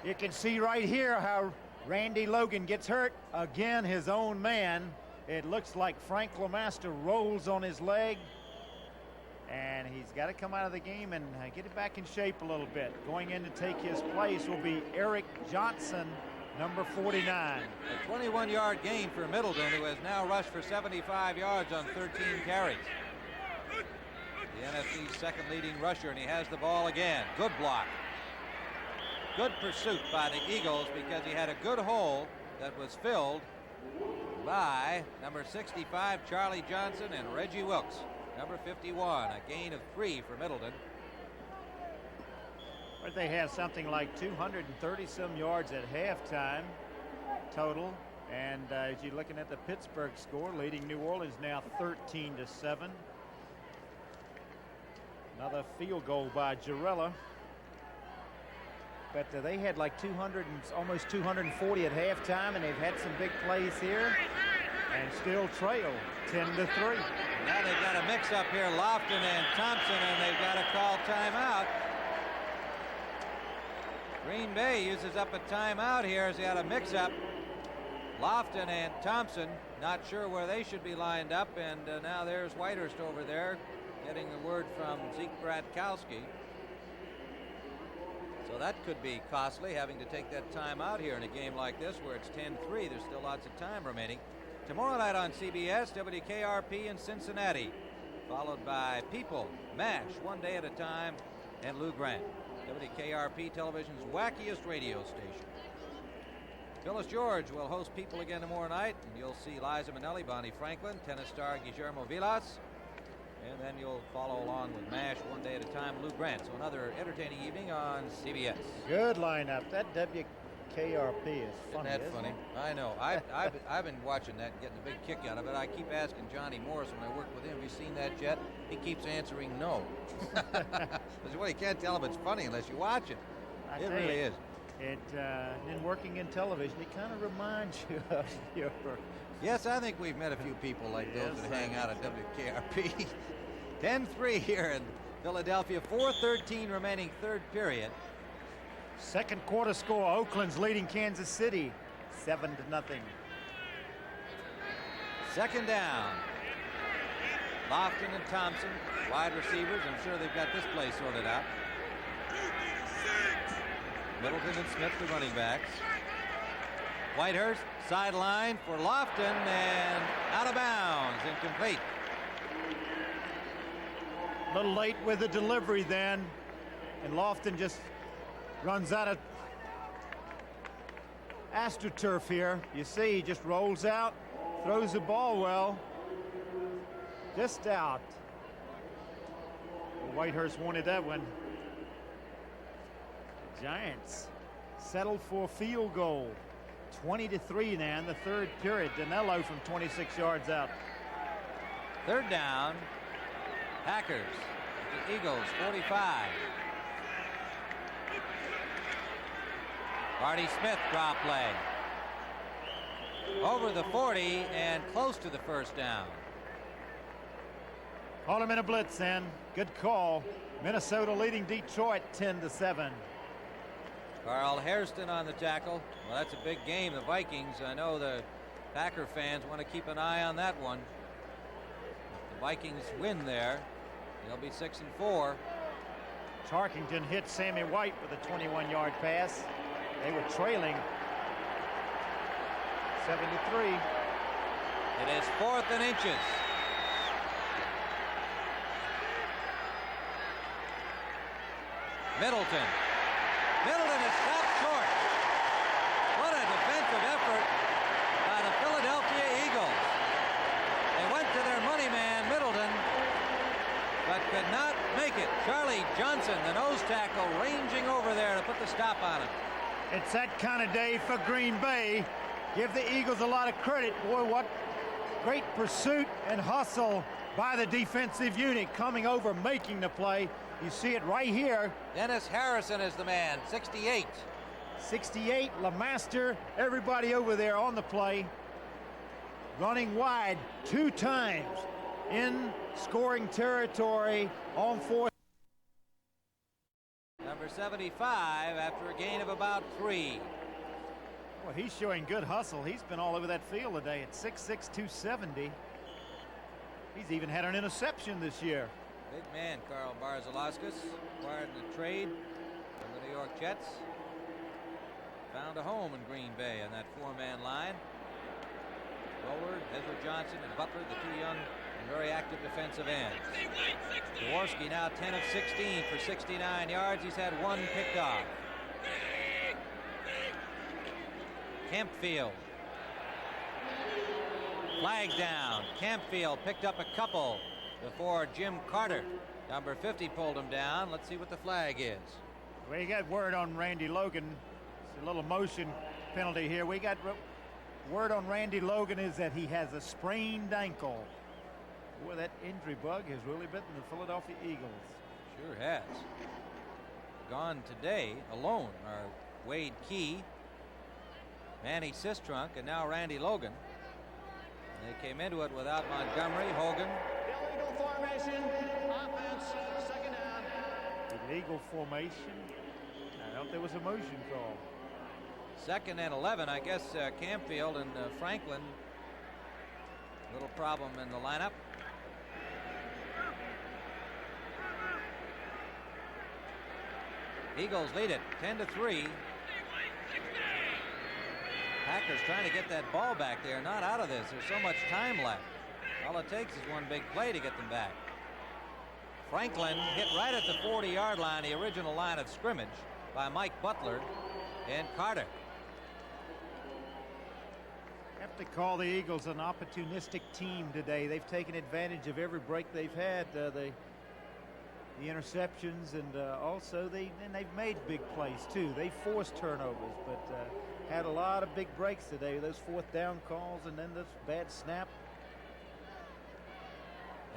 You can see right here how Randy Logan gets hurt. Again, his own man. It looks like Frank LeMaster rolls on his leg. And he's got to come out of the game and get it back in shape a little bit. Going in to take his place will be Eric Johnson, number 49. A 21-yard gain for Middleton, who has now rushed for 75 yards on 13 carries. The NFC's second leading rusher, and he has the ball again. Good block. Good pursuit by the Eagles because he had a good hole that was filled by number 65, Charlie Johnson, and Reggie Wilkes, number 51. A gain of 3 for Middleton. But they have something like 230 some yards at halftime total. And as you're looking at the Pittsburgh score, leading New Orleans now 13-7. Another field goal by Jarrella. But they had like 200 and almost 240 at halftime, and they've had some big plays here and still trail 10-3. Now they've got a mix-up here, Lofton and Thompson, and they've got to call timeout. Green Bay uses up a timeout here as they had a mix-up. Lofton and Thompson, not sure where they should be lined up, and now there's Whitehurst over there getting the word from Zeke Bratkowski. So that could be costly, having to take that time out here in a game like this where it's 10-3. There's still lots of time remaining. Tomorrow night on CBS, WKRP in Cincinnati, followed by People, MASH, One Day at a Time, and Lou Grant. WKRP Television's wackiest radio station. Phyllis George will host People again tomorrow night, and you'll see Liza Minnelli, Bonnie Franklin, tennis star Guillermo Vilas, and then you'll follow along with MASH, One Day at a Time, Lou Grant. So another entertaining evening on CBS. Good lineup. That WKRP is funny. Isn't that funny? I know. I've been watching that and getting a big kick out of it. I keep asking Johnny Morris when I work with him, have you seen that yet? He keeps answering no. Well, you can't tell if it's funny unless you watch it. It really is. In working in television, it kind of reminds you of your... Yes, I think we've met a few people like those that hang out at WKRP. 10-3 here in Philadelphia. 4:13 remaining third period. Second quarter score, Oakland's leading Kansas City 7-0. Second down. Lofton and Thompson, wide receivers. I'm sure they've got this play sorted out. Middleton and Smith, the running backs. Whitehurst, sideline for Lofton, and out of bounds, incomplete. A little late with the delivery then, and Lofton just runs out of AstroTurf here. You see, he just rolls out, throws the ball well, just out. Whitehurst wanted that one. The Giants settled for a field goal. 20-3 now in the third period. Danello from 26 yards out. Third down. Packers. The Eagles, 45. Marty Smith drop play. Over the 40 and close to the first down. Call him in a blitz then. Good call. Minnesota leading Detroit 10-7. Carl Hairston on the tackle. Well, that's a big game. The Vikings, I know the Packer fans want to keep an eye on that one. If the Vikings win there, they'll be 6-4. Tarkington hit Sammy White with a 21-yard pass. They were trailing 7-3. It is 4th and inches. Middleton. Middleton is stopped short. What a defensive effort by the Philadelphia Eagles. They went to their money man, Middleton, but could not make it. Charlie Johnson, the nose tackle, ranging over there to put the stop on him. It's that kind of day for Green Bay. Give the Eagles a lot of credit. Boy, what great pursuit and hustle by the defensive unit coming over, making the play. You see it right here. Dennis Harrison is the man, 68. 68, LeMaster, everybody over there on the play. Running wide 2 times in scoring territory on 4th. Number for 75 after a gain of about 3. Well, he's showing good hustle. He's been all over that field today at 6'6", 270. He's even had an interception this year. Big man, Carl Barzalauskas, acquired in a trade from the New York Jets. Found a home in Green Bay on that 4-man line. Bowler, Ezra Johnson, and Butler, the two young and very active defensive ends. Jaworski now 10 of 16 for 69 yards. He's had one picked off. Campfield. Flag down. Campfield picked up a couple before Jim Carter, number 50, pulled him down. Let's see what the flag is. We got word on Randy Logan. It's a little motion penalty here. We got word on Randy Logan is that he has a sprained ankle. Boy, that injury bug has really bitten the Philadelphia Eagles. Sure has. Gone today alone are Wade Key, Manny Sistrunk, and now Randy Logan. They came into it without Montgomery, Hogan. Illegal formation, offense, second down. Illegal formation. I thought there was a motion call. 2nd and 11. I guess Campfield and Franklin. Little problem in the lineup. Eagles lead it 10-3. Packers trying to get that ball back there. Not out of this. There's so much time left. All it takes is one big play to get them back. Franklin hit right at the 40-yard line, the original line of scrimmage, by Mike Butler and Carter. Have to call the Eagles an opportunistic team today. They've taken advantage of every break they've had. The interceptions, and also they've made big plays too. They forced turnovers, but had a lot of big breaks today. Those 4th down calls and then this bad snap.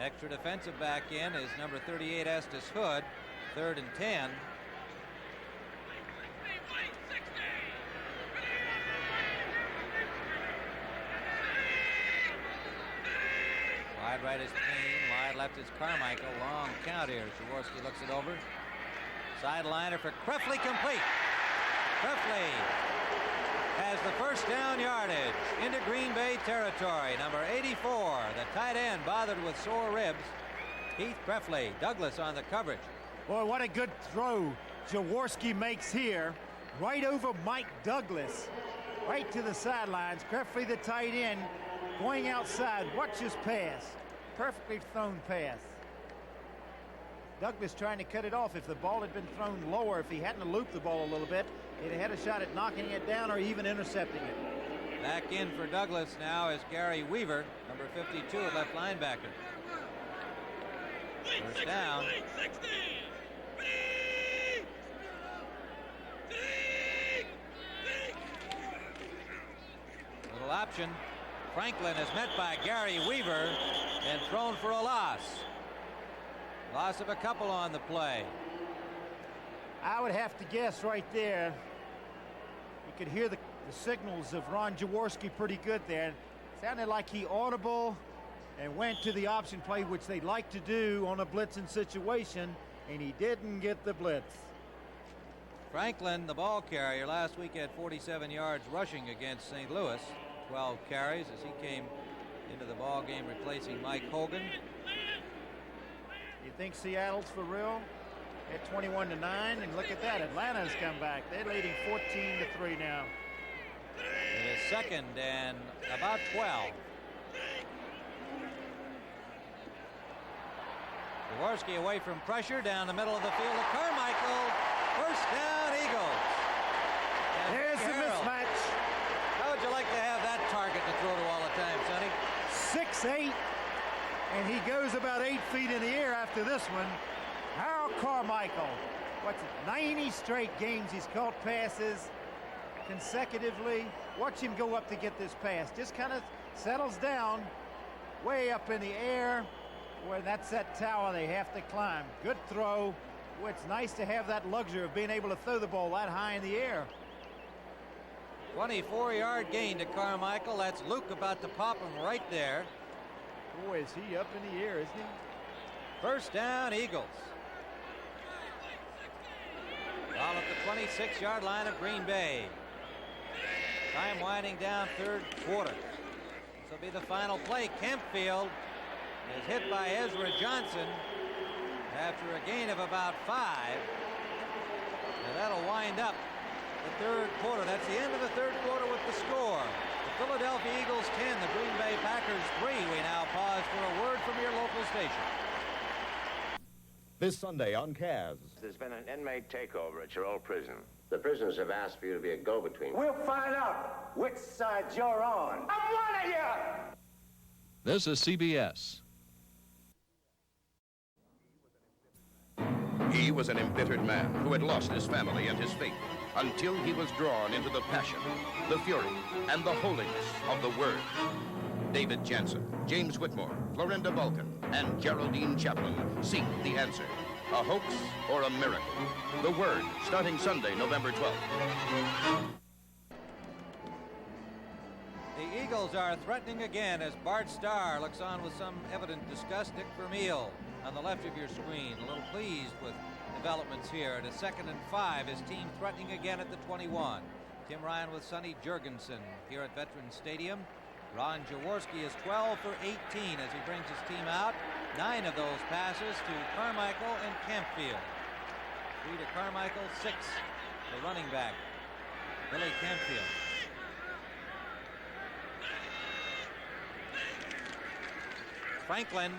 Extra defensive back in is number 38 Estes Hood. 3rd and 10. Wide right is Payne. Wide left is Carmichael. Long count here. Jaworski looks it over. Sideliner for Krefli, complete. Krefli has the first down yardage into Green Bay territory. Number 84, the tight end, bothered with sore ribs. Keith Krefli. Douglas on the coverage. Boy, what a good throw Jaworski makes here. Right over Mike Douglas. Right to the sidelines. Krefli, the tight end, going outside. Watch his pass. Perfectly thrown pass. Douglas trying to cut it off. If the ball had been thrown lower, if he hadn't looped the ball a little bit, he'd have had a shot at knocking it down or even intercepting it. Back in for Douglas now is Gary Weaver, number 52, at left linebacker. First down. Little option. Franklin is met by Gary Weaver and thrown for a loss. Loss of a couple on the play. I would have to guess right there. You could hear the signals of Ron Jaworski pretty good there. It sounded like he audible and went to the option play, which they like to do on a blitzing situation, and he didn't get the blitz. Franklin, the ball carrier, last week had 47 yards rushing against St. Louis. 12 carries as he came into the ball game replacing Mike Hogan. You think Seattle's for real? At 21-9, and look at that, Atlanta's come back. They're leading 14-3 now. It is 2nd and about 12. Jaworski away from pressure down the middle of the field to Carmichael. First down, Eagles. And There's the Harold. mismatch. How would you like to have that target to throw to all the time, Sonny? 6'8", and he goes about 8 feet in the air after this one. Harold Carmichael, what's it, 90 straight games he's caught passes consecutively. Watch him go up to get this pass. Just kind of settles down way up in the air. Boy, that's that tower they have to climb. Good throw. Boy, it's nice to have that luxury of being able to throw the ball that high in the air. 24-yard gain to Carmichael. That's Luke about to pop him right there. Boy, is he up in the air, isn't he? First down, Eagles. 26-yard line of Green Bay. Time winding down third quarter. This will be the final play. Kempfield is hit by Ezra Johnson after a gain of about 5. And that'll wind up the third quarter. That's the end of the third quarter with the score. The Philadelphia Eagles 10, the Green Bay Packers 3. We now pause for a word from your local station. This Sunday on Cavs. There's been an inmate takeover at your old prison. The prisoners have asked for you to be a go-between. We'll find out which side you're on. I'm one of you! This is CBS. He was an embittered man who had lost his family and his faith until he was drawn into the passion, the fury, and the holiness of the Word. David Jansen, James Whitmore, Florinda Vulcan, and Geraldine Chaplin seek the answer. A hoax or a miracle? The Word, starting Sunday, November 12th. The Eagles are threatening again as Bart Starr looks on with some evident disgust. Dick Vermeil on the left of your screen, a little pleased with developments here. At a 2nd and 5, his team threatening again at the 21. Tim Ryan with Sonny Jurgensen here at Veterans Stadium. Ron Jaworski is 12 for 18 as he brings his team out. 9 of those passes to Carmichael and Campfield. 3 to Carmichael, 6 to running back Billy Campfield. Franklin,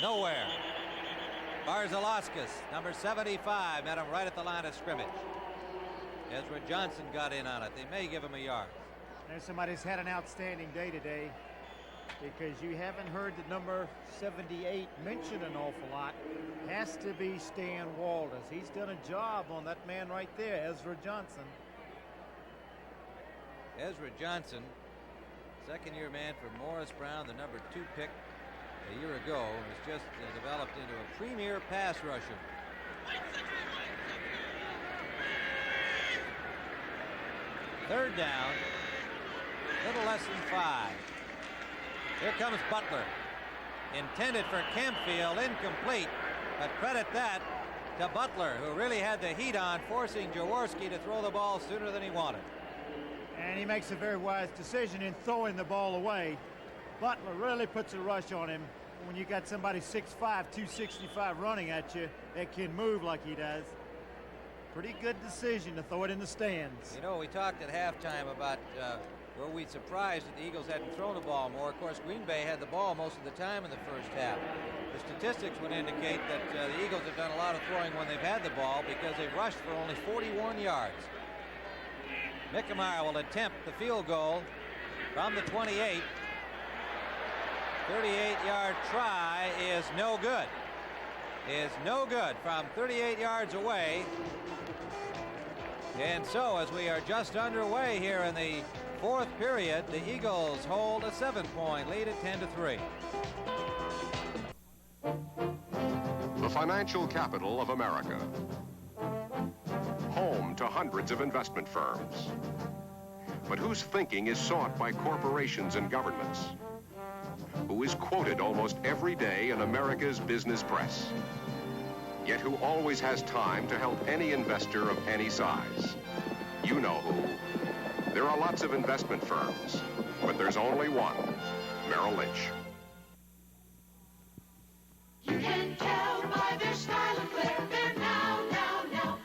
nowhere. Barzalauskas, number 75, met him right at the line of scrimmage. Ezra Johnson got in on it. They may give him a yard. There's somebody's had an outstanding day today, because you haven't heard the number 78 mentioned an awful lot. Has to be Stan Walters. He's done a job on that man right there, Ezra Johnson. Ezra Johnson, second-year man for Morris Brown, the number 2 pick a year ago, has just developed into a premier pass rusher. Third down, little less than 5. Here comes Butler. Intended for Campfield, incomplete. But credit that to Butler, who really had the heat on, forcing Jaworski to throw the ball sooner than he wanted. And he makes a very wise decision in throwing the ball away. Butler really puts a rush on him. When you got somebody 6'5", 265 running at you that can move like he does. Pretty good decision to throw it in the stands. You know, we talked at halftime about were we surprised that the Eagles hadn't thrown the ball more. Of course, Green Bay had the ball most of the time in the first half. The statistics would indicate that the Eagles have done a lot of throwing when they've had the ball because they've rushed for only 41 yards. Mickemeyer will attempt the field goal from the 28. 38-yard try is no good. Is no good from 38 yards away. And so, as we are just underway here in the fourth period, the Eagles hold a 7-point lead at 10-3. The financial capital of America. Home to hundreds of investment firms. But whose thinking is sought by corporations and governments? Who is quoted almost every day in America's business press? Yet who always has time to help any investor of any size? You know who. There are lots of investment firms, but there's only one, Merrill Lynch. You can tell by their style and flair, they're now.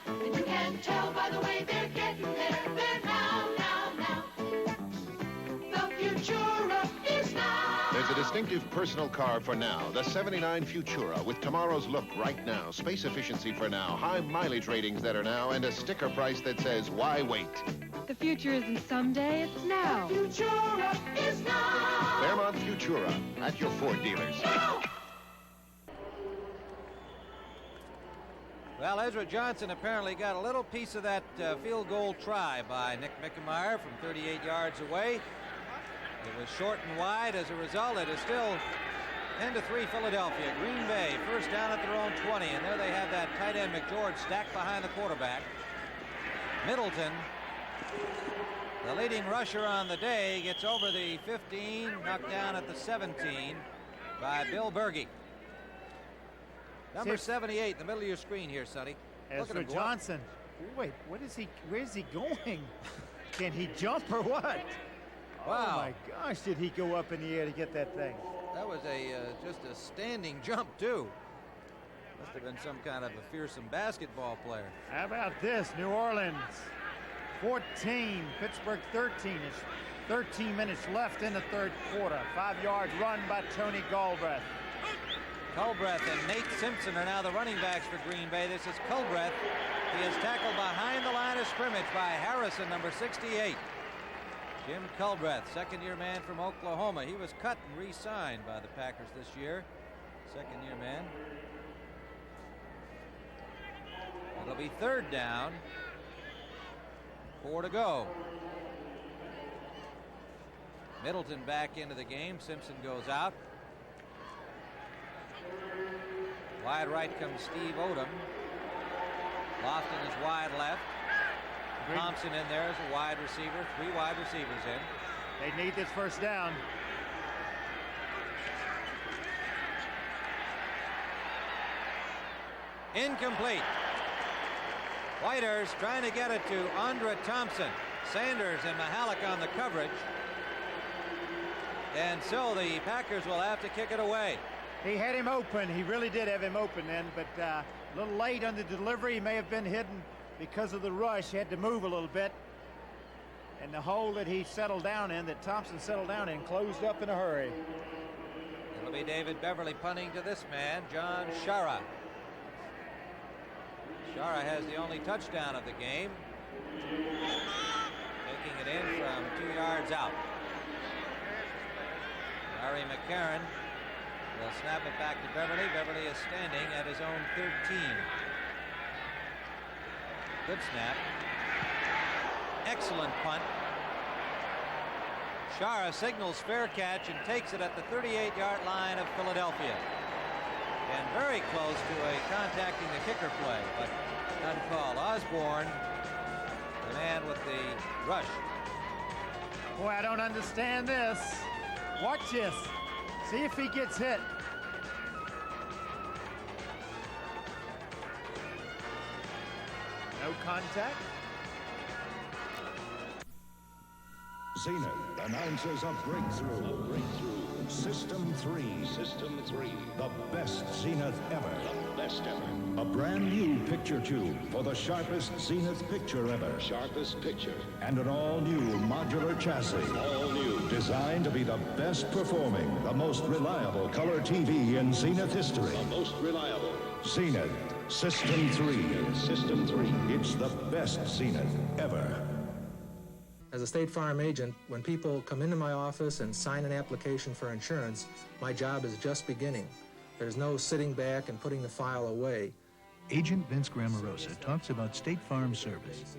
And you can tell by the way they're getting there, they're now. The Futura is now. There's a distinctive personal car for now, the 79 Futura, with tomorrow's look right now, space efficiency for now, high mileage ratings that are now, and a sticker price that says, why wait? The future isn't someday, it's now. The Futura is now. Fairmont Futura, at your Ford dealers. Now. Well, Ezra Johnson apparently got a little piece of that field goal try by Nick Mickemeyer from 38 yards away. It was short and wide. As a result, it is still 10-3 Philadelphia. Green Bay first down at their own 20, and there they have that tight end McGeorge stacked behind the quarterback. Middleton, the leading rusher on the day, gets over the 15, knocked down at the 17 by Bill Berge. Number 78 in the middle of your screen here, Sonny. Ezra Johnson Wait, where's he going? Can he jump or what? Wow. Oh my gosh, did he go up in the air to get that thing? That was just a standing jump, too. Must have been some kind of a fearsome basketball player. How about this? New Orleans 14, Pittsburgh 13. It's 13 minutes left in the third quarter. 5-yard run by Tony Galbraith. Culbreth and Nate Simpson are now the running backs for Green Bay. This is Culbreth. He is tackled behind the line of scrimmage by Harrison, number 68. Jim Culbreth, second-year man from Oklahoma. He was cut and re-signed by the Packers this year. Second-year man. It'll be third down. 4 to go. Middleton back into the game. Simpson goes out. Wide right comes Steve Odom. Lofton is wide left. Thompson in there as a wide receiver. 3 wide receivers in. They need this first down. Incomplete. Whiters trying to get it to Andra Thompson. Sanders and Mahalik on the coverage. And so the Packers will have to kick it away. He had him open. He really did have him open then, but a little late on the delivery. He may have been hidden because of the rush. He had to move a little bit. And the hole that he settled down in, that Thompson settled down in, closed up in a hurry. It'll be David Beverly punting to this man, John Shara. Shara has the only touchdown of the game. Taking it in from 2 yards out. Larry McCarron will snap it back to Beverly. Beverly is standing at his own 13. Good snap. Excellent punt. Shara signals fair catch and takes it at the 38-yard line of Philadelphia. And very close to contacting the kicker play, but none called. Osborne, the man with the rush. Boy, I don't understand this. Watch this. See if he gets hit. No contact. Zenith announces a breakthrough. System 3. System 3. The best Zenith ever. The best ever. A brand new picture tube for the sharpest Zenith picture ever. Sharpest picture. And an all-new modular chassis. All new. Designed to be the best performing, the most reliable color TV in Zenith history. The most reliable. Zenith. System 3. System 3. It's the best Zenith ever. As a State Farm agent, when people come into my office and sign an application for insurance, my job is just beginning. There's no sitting back and putting the file away. Agent Vince Grammarosa talks about State Farm service.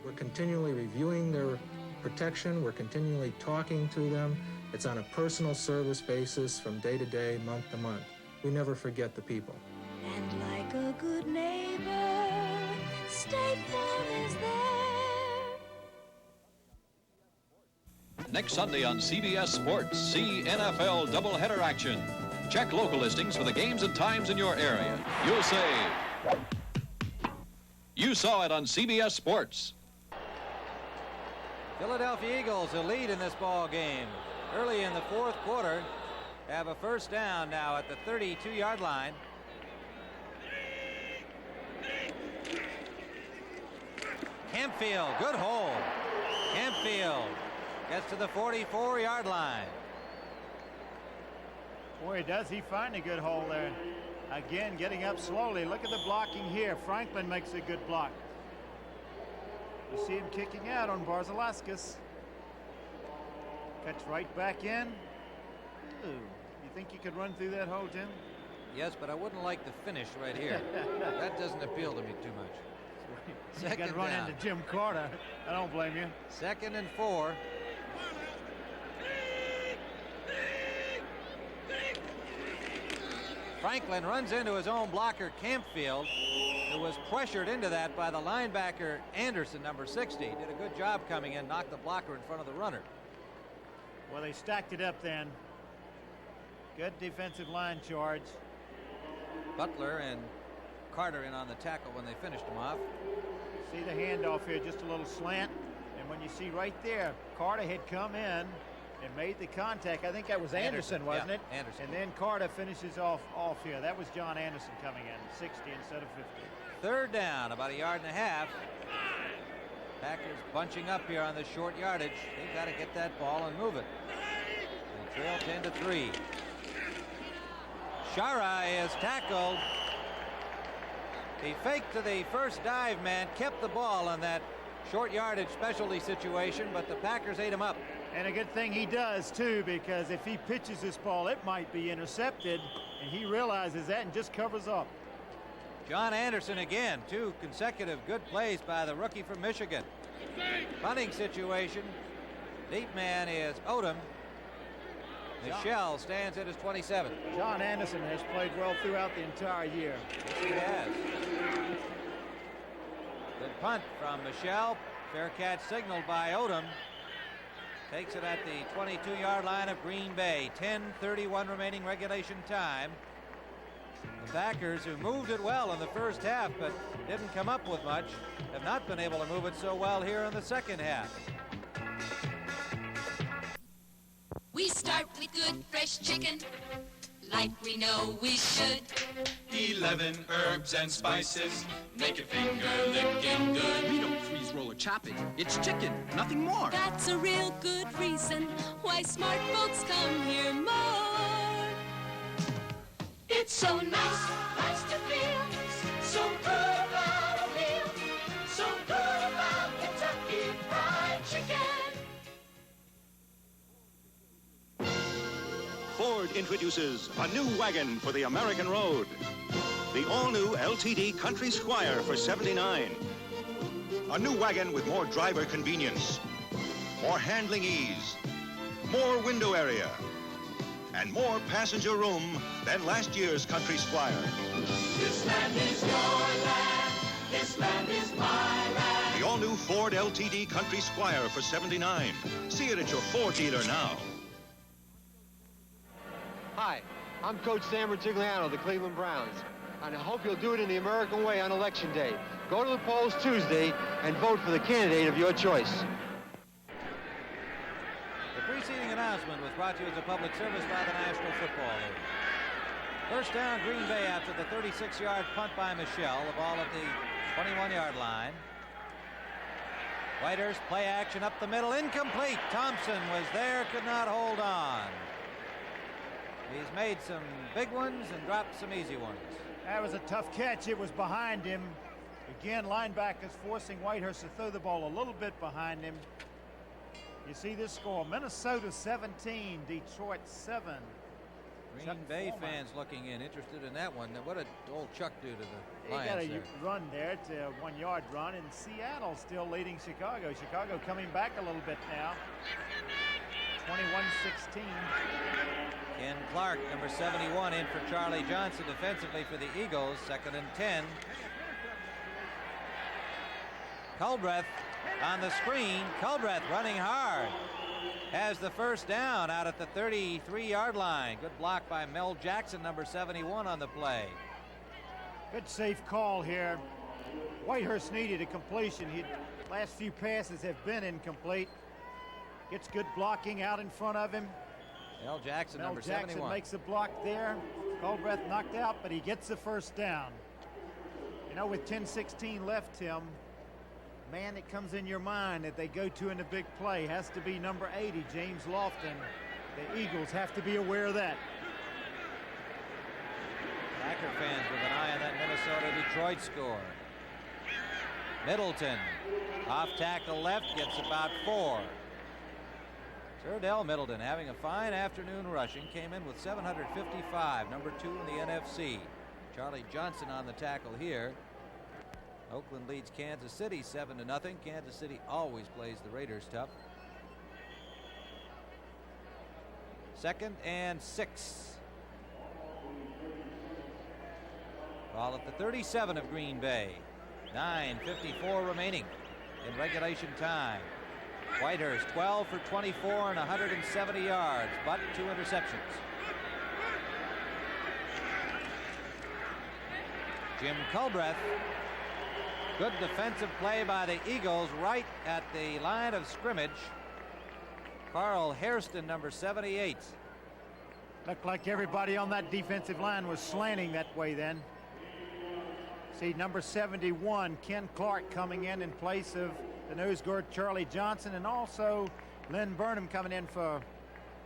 We're continually reviewing their protection. We're continually talking to them. It's on a personal service basis from day to day, month to month. We never forget the people. And like a good neighbor, State Farm is there. Next Sunday on CBS Sports, see NFL doubleheader action. Check local listings for the games and times in your area. You'll say, you saw it on CBS Sports. Philadelphia Eagles a lead in this ball game. Early in the fourth quarter, have a first down now at the 32-yard line. Campfield, good hole. Campfield gets to the 44-yard line. Boy, does he find a good hole there. Again, getting up slowly. Look at the blocking here. Franklin makes a good block. You see him kicking out on Barzalauskas. Cuts right back in. Ooh, you think you could run through that hole, Tim? Yes, but I wouldn't like the finish right here. That doesn't appeal to me too much. You could run into Jim Carter. I don't blame you. 2nd and 4. Franklin runs into his own blocker, Campfield, who was pressured into that by the linebacker, Anderson, number 60. Did a good job coming in, knocked the blocker in front of the runner. Well, they stacked it up then. Good defensive line charge. Butler and Carter in on the tackle when they finished him off. See the handoff here, just a little slant. And when you see right there, Carter had come in and made the contact. I think that was Anderson, wasn't it? Anderson. And then Carter finishes off here. That was John Anderson coming in, 60 instead of 50. Third down, about 1.5 yards. Packers bunching up here on the short yardage. They've got to get that ball and move it. They trail 10-3. Sharai is tackled. He faked to the first dive man, kept the ball on that short yardage specialty situation, but the Packers ate him up. And a good thing he does, too, because if he pitches this ball, it might be intercepted, and he realizes that and just covers up. John Anderson again, 2 consecutive good plays by the rookie from Michigan. Punting situation. Deep man is Odom. Michelle stands at his 27. John Anderson has played well throughout the entire year. Yes, he has. Good punt from Michelle. Fair catch signaled by Odom. Takes it at the 22-yard line of Green Bay. 10:31 remaining regulation time. The Packers, who moved it well in the first half but didn't come up with much, have not been able to move it so well here in the second half. We start with good fresh chicken, like we know we should. 11 herbs and spices, make it finger-licking good. We don't freeze roll or chop it. It's chicken, nothing more. That's a real good reason why smart folks come here more. It's so nice to feel, so good about a meal, so good about Kentucky Fried Chicken. Ford introduces a new wagon for the American road. The all-new LTD Country Squire for $79. A new wagon with more driver convenience, more handling ease, more window area, and more passenger room than last year's Country Squire. This land is your land, this land is my land. The all-new Ford LTD Country Squire for $79. See it at your Ford dealer now. Hi, I'm Coach Sam Rutigliano of the Cleveland Browns, and I hope you'll do it in the American way on Election Day. Go to the polls Tuesday and vote for the candidate of your choice. The preceding announcement was brought to you as a public service by the National Football League. First down, Green Bay after the 36-yard punt by Michelle. The ball at the 21-yard line. Whitehurst play action up the middle, incomplete. Thompson was there, could not hold on. He's made some big ones and dropped some easy ones. That was a tough catch. It was behind him. Again, linebackers forcing Whitehurst to throw the ball a little bit behind him. You see this score, Minnesota 17, Detroit 7. Green Bay fans looking in, interested in that one. What did old Chuck do to the Lions He got a there? run there. It's a 1-yard run, and Seattle still leading Chicago. Chicago coming back a little bit now. 21-16. Ken Clark, number 71, in for Charlie Johnson defensively for the Eagles. 2nd and 10. Culbreth on the screen. Culbreth running hard. Has the first down out at the 33-yard line. Good block by Mel Jackson, number 71, on the play. Good safe call here. Whitehurst needed a completion. Last few passes have been incomplete. Gets good blocking out in front of him. Mel Jackson, number 71. Jackson makes a block there. Culbreth knocked out, but he gets the first down. You know, with 10:16 left, Tim, man that comes in your mind that they go to in the big play has to be number 80, James Lofton. The Eagles have to be aware of that. Packer fans with an eye on that Minnesota-Detroit score. Middleton, off tackle left, gets about 4. Turdell Middleton having a fine afternoon rushing, came in with 755, number 2 in the NFC. Charlie Johnson on the tackle here. Oakland leads Kansas City 7-0. Kansas City always plays the Raiders tough. 2nd and 6. Ball at the 37 of Green Bay. 9:54 remaining in regulation time. Whitehurst 12 for 24 and 170 yards, but 2 interceptions. Jim Culbreth. Good defensive play by the Eagles right at the line of scrimmage. Carl Hairston, number 78. Looked like everybody on that defensive line was slanting that way then. See number 71, Ken Clark, coming in place of the nose guard Charlie Johnson, and also Lynn Burnham coming in for,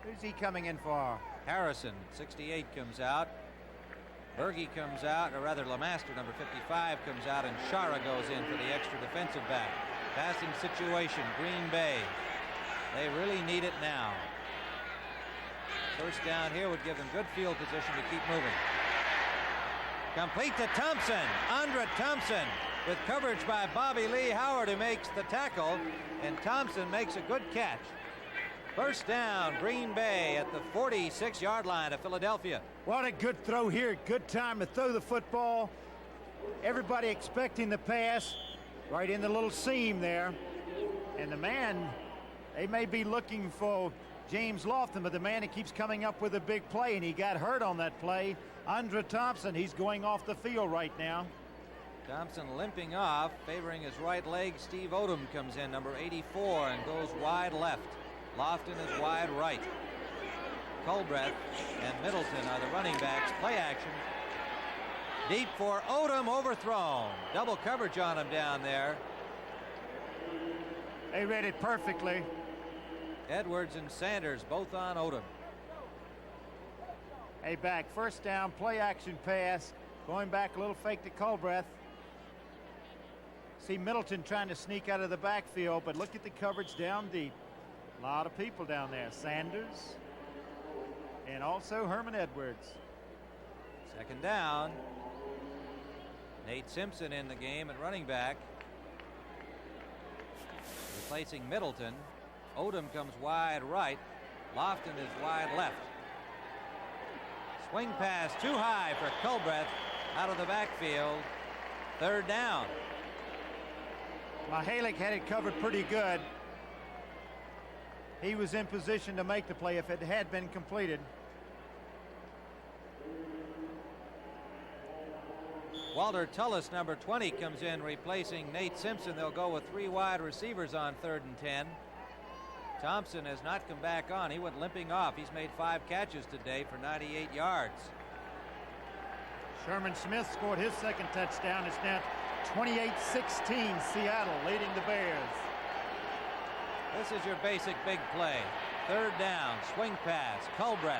who's he coming in for? Harrison, 68, comes out. Berge comes out, or rather LeMaster, number 55, comes out, and Shara goes in for the extra defensive back. Passing situation, Green Bay. They really need it now. First down here would give them good field position to keep moving. Complete to Thompson. Andra Thompson with coverage by Bobby Lee Howard, who makes the tackle, and Thompson makes a good catch. First down, Green Bay at the 46-yard line of Philadelphia. What a good throw here. Good time to throw the football. Everybody expecting the pass right in the little seam there. And the man, they may be looking for James Lofton, but the man that keeps coming up with a big play, and he got hurt on that play, Andra Thompson, he's going off the field right now. Thompson limping off, favoring his right leg. Steve Odom comes in, number 84, and goes wide left. Lofton is wide right. Culbreth and Middleton are the running backs. Play action. Deep for Odom, overthrown. Double coverage on him down there. They read it perfectly. Edwards and Sanders both on Odom. Hey, back, first down, play action pass. Going back, a little fake to Culbreth. See Middleton trying to sneak out of the backfield, but look at the coverage down deep. A lot of people down there. Sanders and also Herman Edwards. Second down. Nate Simpson in the game at running back, replacing Middleton. Odom comes wide right. Lofton is wide left. Swing pass too high for Culbreth out of the backfield. Third down. Mihalik had it covered pretty good. He was in position to make the play if it had been completed. Walter Tullis, number 20, comes in replacing Nate Simpson. They'll go with 3 wide receivers on 3rd and 10. Thompson has not come back on. He went limping off. He's made 5 catches today for 98 yards. Sherman Smith scored his second touchdown. It's now 28-16, Seattle leading the Bears. This is your basic big play. Third down, swing pass, Culbreth.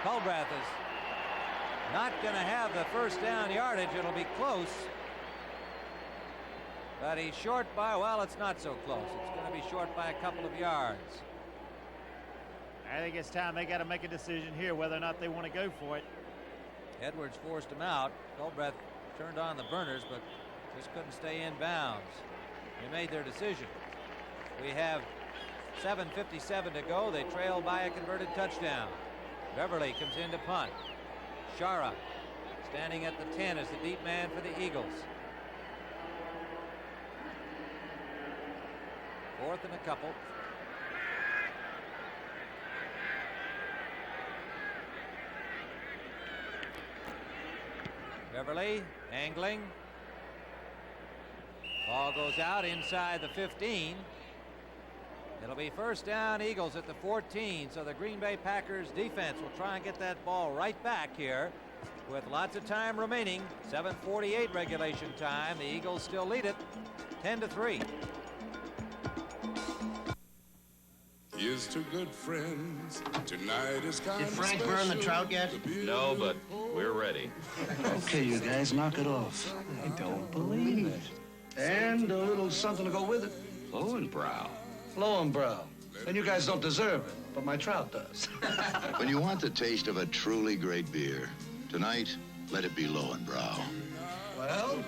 Culbreth is not going to have the first down yardage. It'll be close. But he's short by, well, it's not so close. It's going to be short by a couple of yards. I think it's time they got to make a decision here whether or not they want to go for it. Edwards forced him out. Culbreth turned on the burners, but just couldn't stay in bounds. They made their decision. We have 7:57 to go. They trail by a converted touchdown. Beverly comes in to punt. Shara standing at the 10 as the deep man for the Eagles. 4th and a couple. Beverly angling. Ball goes out inside the 15. It'll be first down, Eagles at the 14. So the Green Bay Packers defense will try and get that ball right back here with lots of time remaining. 7:48 regulation time. The Eagles still lead it 10-3. Here's to good friends. Tonight is kind Did Frank burn the trout yet? No, but we're ready. Okay, you guys, knock it off. I don't believe it. And a little something to go with it. Lowenbrow. Lowenbrow. And you guys don't deserve it, but my trout does. When you want the taste of a truly great beer, tonight, let it be Lowenbrow. Well,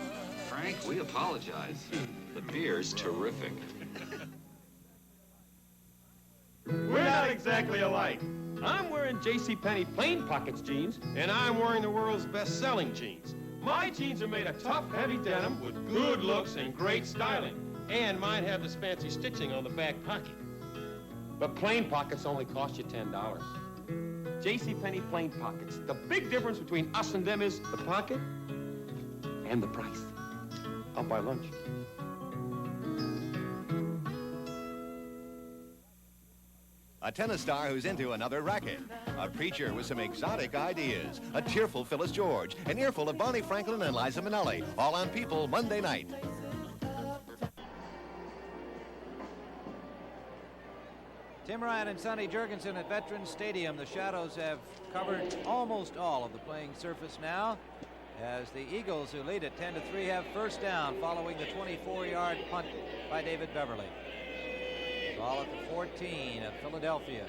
Frank, we apologize. The beer's terrific. We're not exactly alike. I'm wearing JCPenney Plain Pockets jeans, and I'm wearing the world's best-selling jeans. My jeans are made of tough, heavy denim with good looks and great styling. And mine have this fancy stitching on the back pocket. But Plain Pockets only cost you $10. JCPenney Plain Pockets. The big difference between us and them is the pocket And the price. I'll buy lunch. A tennis star who's into another racket. A preacher with some exotic ideas. A tearful Phyllis George. An earful of Bonnie Franklin and Liza Minnelli. All on People Monday night. Tim Ryan and Sonny Jurgensen at Veterans Stadium. The Shadows have covered almost all of the playing surface now, as the Eagles, who lead at 10-3, have first down following the 24-yard punt by David Beverly. Ball at the 14 of Philadelphia.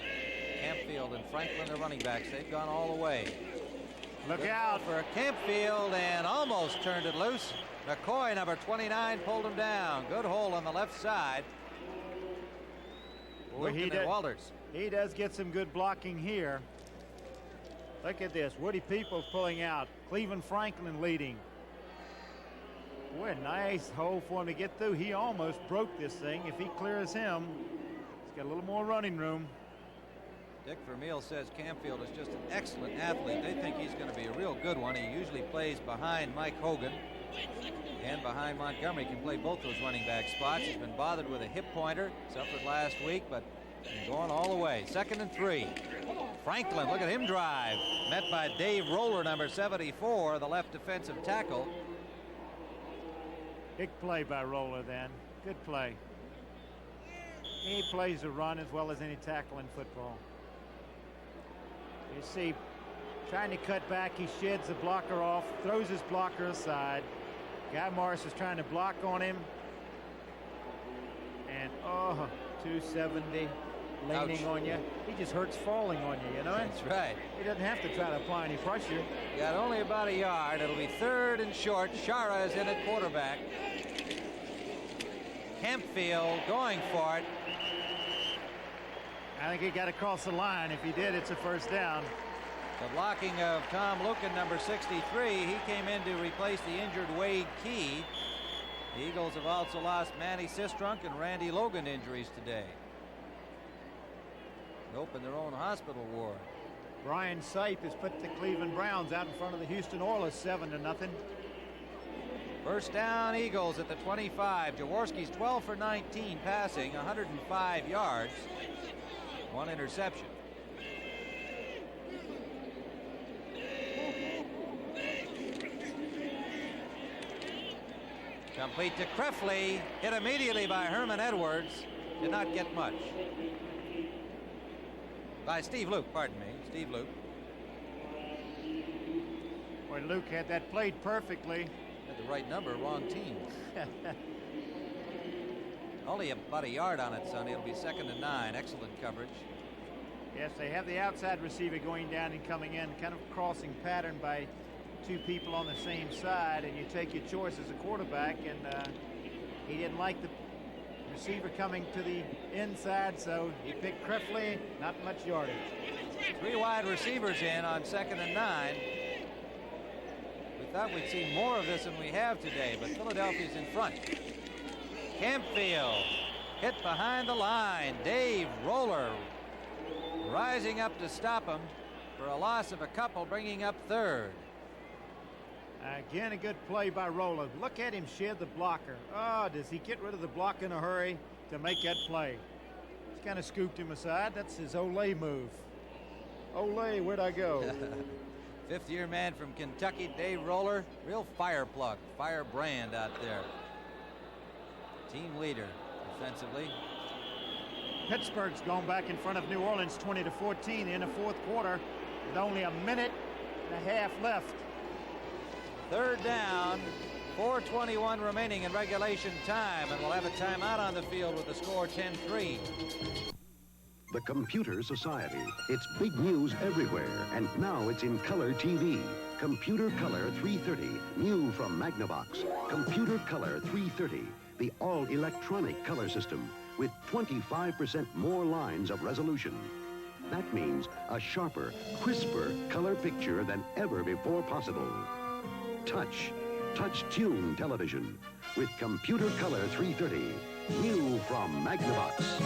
Campfield and Franklin are running backs. They've gone all the way. Look out for Campfield, and almost turned it loose. McCoy, number 29, pulled him down. Good hole on the left side. Well, he does get some good blocking here. Look at this. Woody Peoples pulling out. Cleveland Franklin leading. Boy, a nice hole for him to get through. He almost broke this thing. If he clears him, he's got a little more running room. Dick Vermeil says Campfield is just an excellent athlete. They think he's going to be a real good one. He usually plays behind Mike Hogan and behind Montgomery. Can play both those running back spots. He's been bothered with a hip pointer. Suffered last week, but going all the way. 2nd and 3. Franklin, look at him drive. Met by Dave Roller, number 74, the left defensive tackle. Big play by Roller then. Good play. He plays a run as well as any tackle in football. You see, trying to cut back, he sheds the blocker off, throws his blocker aside. Guy Morris is trying to block on him. And, 270 leaning on you. He just hurts falling on you, you know? That's right. He doesn't have to try to apply any pressure. Got only about a yard. It'll be 3rd and short. Shara is in at quarterback. Campfield going for it. I think he got across the line. If he did, it's a first down. The blocking of Tom Lucan, number 63. He came in to replace the injured Wade Key. The Eagles have also lost Manny Sistrunk and Randy Logan injuries today. They opened their own hospital ward. Brian Sipe has put the Cleveland Browns out in front of the Houston Oilers 7-0. First down, Eagles at the 25. Jaworski's 12 for 19 passing, 105 yards, 1 interception. Complete to Krefley, hit immediately by Herman Edwards. Did not get much. By Steve Luke, pardon me, Steve Luke. Boy, Luke had that played perfectly. Had the right number, wrong team. Only about a yard on it, Sonny. It'll be 2nd and 9. Excellent coverage. Yes, they have the outside receiver going down and coming in, kind of crossing pattern by 2 people on the same side, and you take your choice as a quarterback, and he didn't like the receiver coming to the inside, so he picked Krefley. Not much yardage. 3 wide receivers in on 2nd and 9. We thought we'd see more of this than we have today, but Philadelphia's in front. Campfield hit behind the line. Dave Roller rising up to stop him for a loss of a couple, bringing up 3rd. Again, a good play by Roller. Look at him shed the blocker. Oh, does he get rid of the block in a hurry to make that play? He's kind of scooped him aside. That's his Olay move. Olay, where'd I go? 5th-year man from Kentucky, Dave Roller. Real fire plug, firebrand out there. Team leader defensively. Pittsburgh's gone back in front of New Orleans 20-14 in the 4th quarter with only a minute and a half left. 3rd down, 4:21 remaining in regulation time, and we'll have a timeout on the field with the score 10-3. The Computer Society. It's big news everywhere, and now it's in color TV. Computer Color 330, new from Magnavox. Computer Color 330, the all-electronic color system with 25% more lines of resolution. That means a sharper, crisper color picture than ever before possible. Touch-tune television with Computer Color 330, new from Magnavox.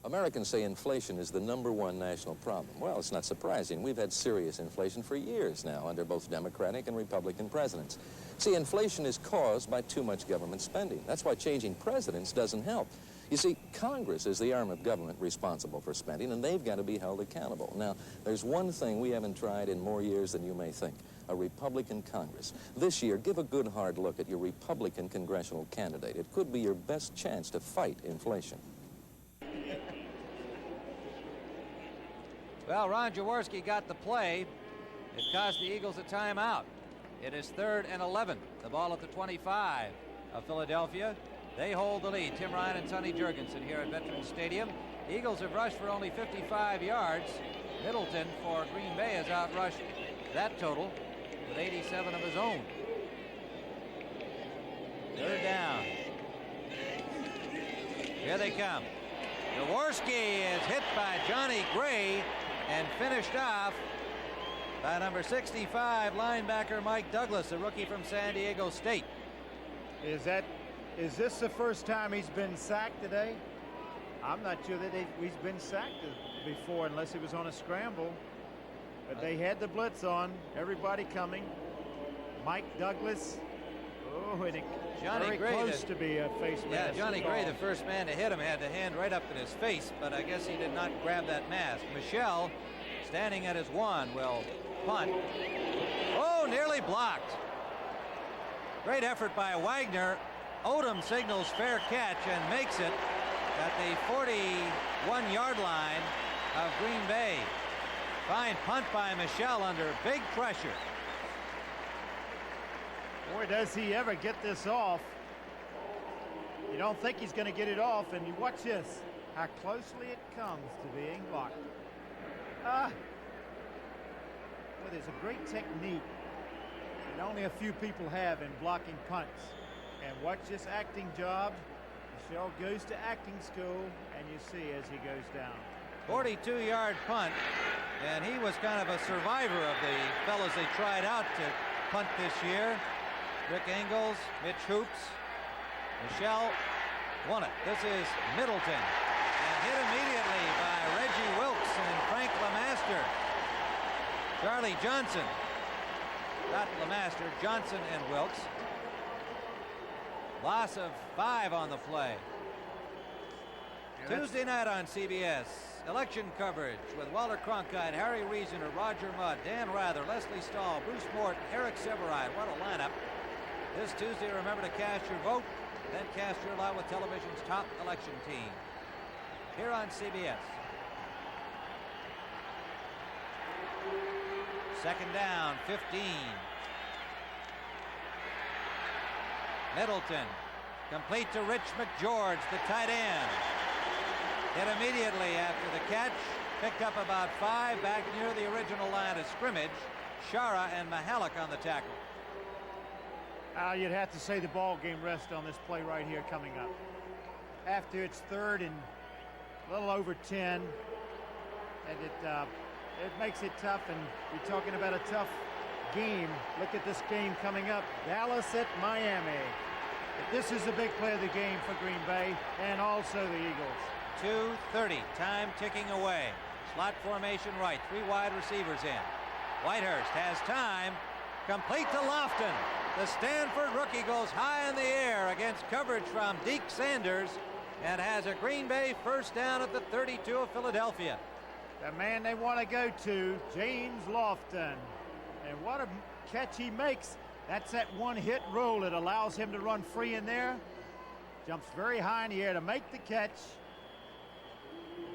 Americans say inflation is the #1 national problem. Well, it's not surprising. We've had serious inflation for years now under both Democratic and Republican presidents. See, inflation is caused by too much government spending. That's why changing presidents doesn't help. You see, Congress is the arm of government responsible for spending, and they've got to be held accountable. Now, there's one thing we haven't tried in more years than you may think: a Republican Congress. This year, give a good hard look at your Republican congressional candidate. It could be your best chance to fight inflation. Well, Ron Jaworski got the play. It cost the Eagles a timeout. It is 3rd and 11. The ball at the 25 of Philadelphia. They hold the lead. Tim Ryan and Sonny Jurgensen here at Veterans Stadium. The Eagles have rushed for only 55 yards. Middleton for Green Bay has outrushed that total with 87 of his own. 3rd down. Here they come. Jaworski is hit by Johnny Gray and finished off by number 65 linebacker Mike Douglas, a rookie from San Diego State. Is this the first time he's been sacked today? I'm not sure that he's been sacked before unless he was on a scramble. But they had the blitz on, everybody coming. Mike Douglas. Oh, and Johnny very Gray, close to be a face mask. Yeah, Johnny Gray, the first man to hit him, had the hand right up in his face, but I guess he did not grab that mask. Michel, standing at his 1, will punt. Oh, nearly blocked. Great effort by Wagner. Odom signals fair catch and makes it at the 41-yard line of Green Bay. Fine punt by Michel under big pressure. Boy, does he ever get this off. You don't think he's going to get it off, and you watch this, how closely it comes to being blocked. Well, there's a great technique that only a few people have in blocking punts. And watch this acting job. Michel goes to acting school, and you see as he goes down. 42-yard punt, and he was kind of a survivor of the fellas they tried out to punt this year. Rick Engels, Mitch Hoops. Michel won it. This is Middleton, and hit immediately by Reggie Wilkes and Frank LeMaster. Charlie Johnson, not LeMaster, Johnson and Wilkes. Loss of 5 on the play. Tuesday night on CBS, election coverage with Walter Cronkite, Harry Reasoner, Roger Mudd, Dan Rather, Leslie Stahl, Bruce Morton, Eric Severide. What a lineup. This Tuesday, remember to cast your vote, then cast your lot with television's top election team. Here on CBS. 2nd down, 15. Middleton, complete to Rich McGeorge, the tight end. Hit immediately after the catch, picked up about 5 back near the original line of scrimmage. Shara and Mahalik on the tackle. You'd have to say the ball game rests on this play right here coming up. After it's 3rd and a little over 10, and it makes it tough, and you're talking about a tough game. Look at this game coming up. Dallas at Miami. But this is a big play of the game for Green Bay and also the Eagles. 2:30, time ticking away. Slot formation right, 3 wide receivers in. Whitehurst has time, complete to Lofton. The Stanford rookie goes high in the air against coverage from Deke Sanders and has a Green Bay 1st down at the 32 of Philadelphia. The man they want to go to, James Lofton. And what a catch he makes. That's that one-hit rule that allows him to run free in there. Jumps very high in the air to make the catch.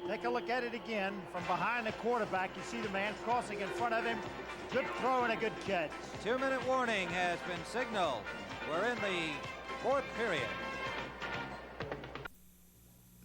Take a look at it again. From behind the quarterback, you see the man crossing in front of him. Good throw and a good catch. 2-minute warning has been signaled. We're in the 4th period.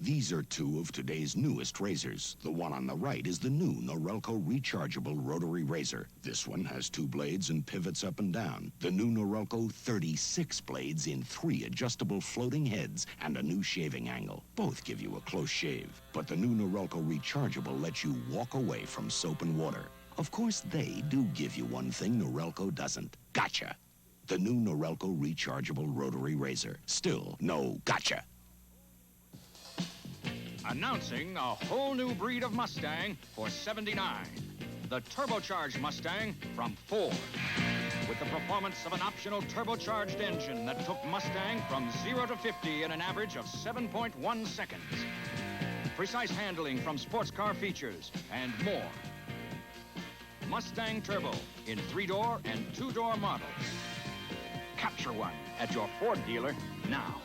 These are 2 of today's newest razors. The one on the right is the new Norelco rechargeable rotary razor. This one has 2 blades and pivots up and down. The new Norelco 36 blades in 3 adjustable floating heads and a new shaving angle. Both give you a close shave. But the new Norelco rechargeable lets you walk away from soap and water. Of course, they do give you one thing Norelco doesn't. Gotcha! The new Norelco rechargeable rotary razor. Still no gotcha. Announcing a whole new breed of Mustang for '79. The turbocharged Mustang from Ford. With the performance of an optional turbocharged engine that took Mustang from 0 to 50 in an average of 7.1 seconds. Precise handling from sports car features and more. Mustang Turbo in 3-door and 2-door models. Capture one at your Ford dealer now.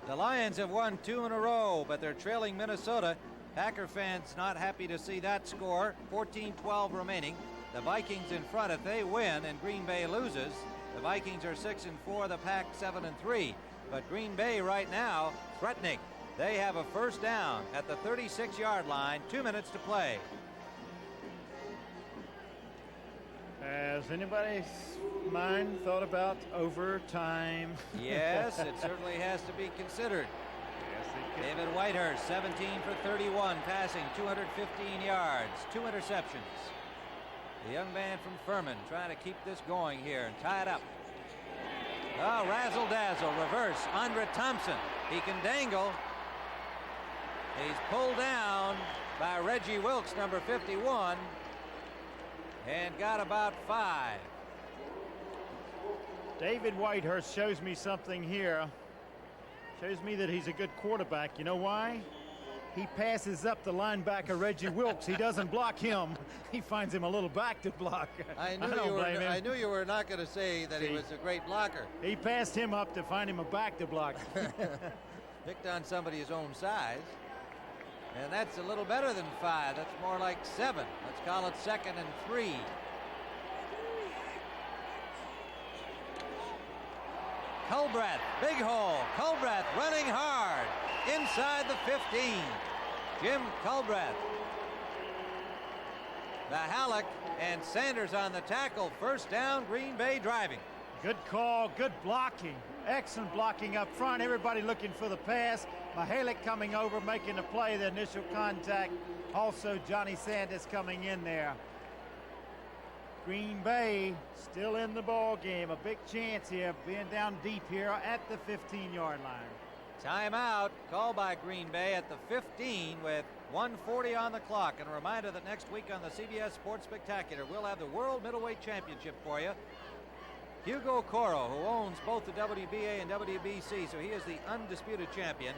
The Lions have won 2 in a row, but they're trailing Minnesota. Packer fans not happy to see that score. 14-12 remaining. The Vikings in front. If they win and Green Bay loses, the Vikings are 6-4, the Pack 7-3. But Green Bay right now threatening. They have a first down at the 36-yard line, 2 minutes to play. Has anybody's mind thought about overtime? Yes, it certainly has to be considered. Yes, David Whitehurst, 17 for 31, passing 215 yards, 2 interceptions. The young man from Furman trying to keep this going here and tie it up. Oh, razzle-dazzle, reverse, Andre Thompson. He can dangle. He's pulled down by Reggie Wilkes, number 51, and got about 5. David Whitehurst shows me something here. Shows me that he's a good quarterback. You know why? He passes up the linebacker Reggie Wilkes. He doesn't block him. He finds him a little back to block. I knew you were not going to say that he was a great blocker. He passed him up to find him a back to block. Picked on somebody his own size. And that's a little better than 5. That's more like 7. Let's call it 2nd and 3. Culbreth, big hole. Culbreth running hard inside the 15. Jim Culbreth. The Halleck and Sanders on the tackle. First down, Green Bay driving. Good call, good blocking. Excellent blocking up front. Everybody looking for the pass. Mihalik coming over, making the play, the initial contact. Also, Johnny Sanders coming in there. Green Bay still in the ball game. A big chance here, being down deep here at the 15-yard line. Timeout called by Green Bay at the 15 with 1:40 on the clock. And a reminder that next week on the CBS Sports Spectacular, we'll have the World Middleweight Championship for you. Hugo Coro, who owns both the WBA and WBC, so he is the undisputed champion,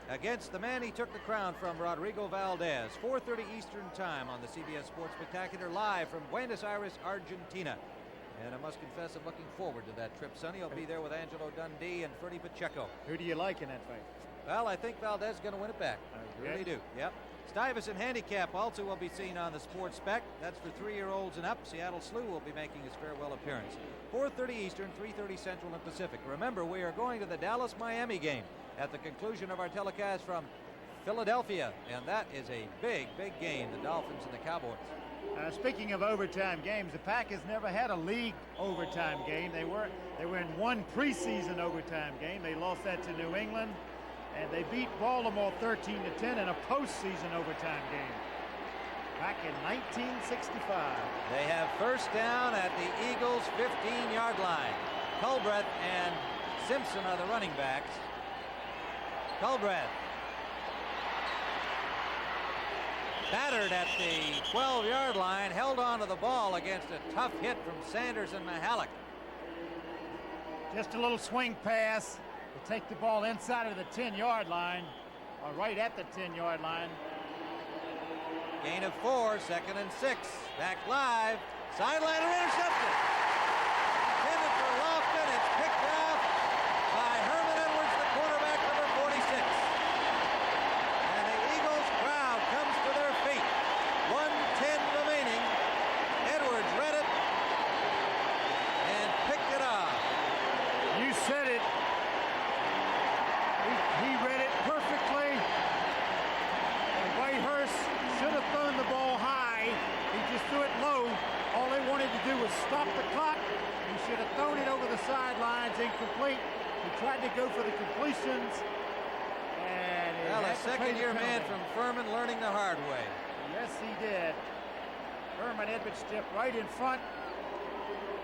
against the man he took the crown from, Rodrigo Valdez. 4:30 Eastern Time on the CBS Sports Spectacular, live from Buenos Aires, Argentina. And I must confess, I'm looking forward to that trip, Sonny. I'll be there with Angelo Dundee and Freddie Pacheco. Who do you like in that fight? Well, I think Valdez is going to win it back. I really do. Yep. Stuyvesant Handicap also will be seen on the Sports Spec. That's for 3-year-olds and up. Seattle Slew will be making his farewell appearance. 4:30 Eastern, 3:30 Central and Pacific. Remember, we are going to the Dallas-Miami game at the conclusion of our telecast from Philadelphia. And that is a big, big game, the Dolphins and the Cowboys. Speaking of overtime games, the Packers never had a league overtime game. They were in one preseason overtime game. They lost that to New England, and they beat Baltimore 13-10 in a postseason overtime game back in 1965. They have first down at the Eagles' 15-yard line. Culbreth and Simpson are the running backs. Culbreth battered at the 12-yard line, held on to the ball against a tough hit from Sanders and Mihalik. Just a little swing pass to take the ball inside of the 10-yard line, or right at the 10-yard line. Gain of 4, 2nd and 6. Back live. Sideline intercepted. Intended for Lofton. It's picked off by Herman Edwards, the quarterback, number 46. And the Eagles crowd comes to their feet. 1:10 remaining. Edwards read it and picked it off. You said it. He read it perfectly. And Whitehurst should have thrown the ball high. He just threw it low. All they wanted to do was stop the clock. He should have thrown it over the sidelines, incomplete. He tried to go for the completions. And well, a second-year man from Furman learning the hard way. Yes, he did. Herman Edwards stepped right in front.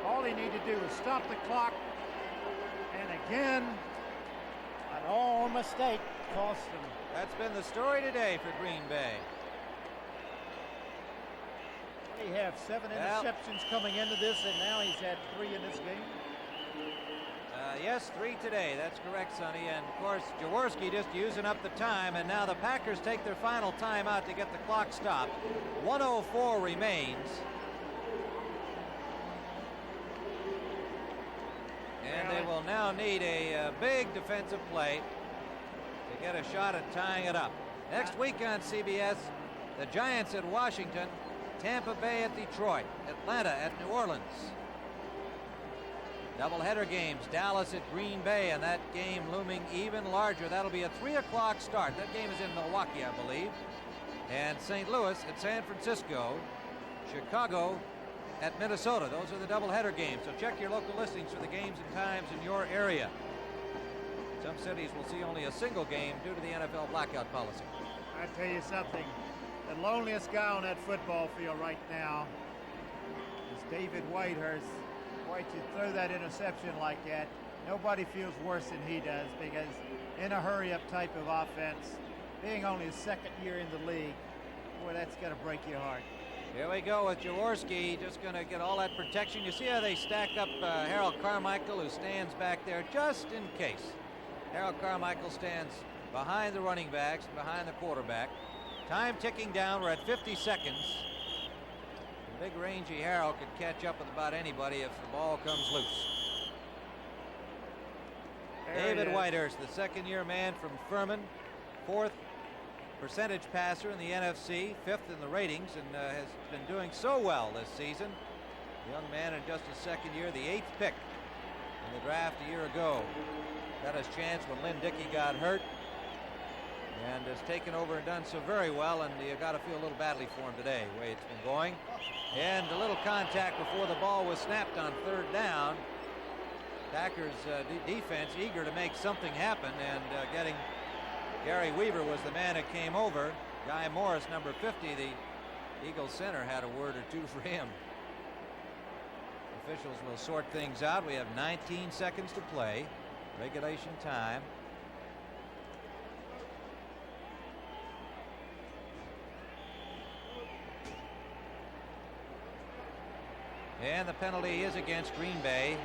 All he needed to do was stop the clock. And again, an all mistake cost him. That's been the story today for Green Bay. They have 7 interceptions coming into this, and now he's had 3 in this game. Yes, 3 today. That's correct, Sonny. And, of course, Jaworski just using up the time, and now the Packers take their final timeout to get the clock stopped. 1:04 remains. And they will now need a big defensive play to get a shot at tying it up. Next week on CBS, the Giants at Washington, Tampa Bay at Detroit, Atlanta at New Orleans. Doubleheader games, Dallas at Green Bay, and that game looming even larger. That'll be a 3 o'clock start. That game is in Milwaukee, I believe. And St. Louis at San Francisco, Chicago at Minnesota. Those are the doubleheader games. So check your local listings for the games and times in your area. Some cities will see only a single game due to the NFL blackout policy. I tell you something, the loneliest guy on that football field right now is David Whitehurst. Boy, to throw that interception like that, nobody feels worse than he does, because in a hurry-up type of offense, being only his 2nd year in the league, boy, that's got to break your heart. Here we go with Jaworski, just going to get all that protection. You see how they stack up Harold Carmichael, who stands back there just in case. Harold Carmichael stands behind the running backs, behind the quarterback. Time ticking down. We're at 50 seconds. Big rangy Harold could catch up with about anybody if the ball comes loose. David Whitehurst, the 2nd-year man from Furman, 4th percentage passer in the NFC, 5th in the ratings, and has been doing so well this season. Young man in just his 2nd year, the 8th pick in the draft a year ago. Got his chance when Lynn Dickey got hurt, and has taken over and done so very well, and you got to feel a little badly for him today, the way it's been going. And a little contact before the ball was snapped on 3rd down. Packers defense eager to make something happen, and getting Gary Weaver was the man that came over. Guy Morris, number 50, the Eagles center, had a word or two for him. Officials will sort things out. We have 19 seconds to play, regulation time. And the penalty is against Green Bay.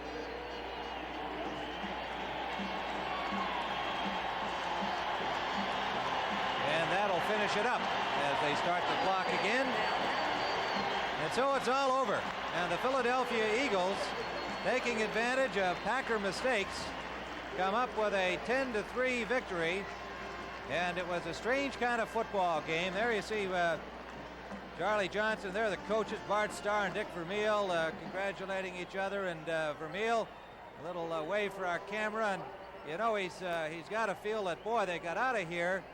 And that'll finish it up as they start the clock again. And so it's all over. And the Philadelphia Eagles, taking advantage of Packer mistakes, come up with a 10-3 victory. And it was a strange kind of football game. There you see Charlie Johnson, they're the coaches, Bart Starr and Dick Vermeil, congratulating each other. And Vermeil, a little wave for our camera. And, you know, he's got to feel that, boy, they got out of here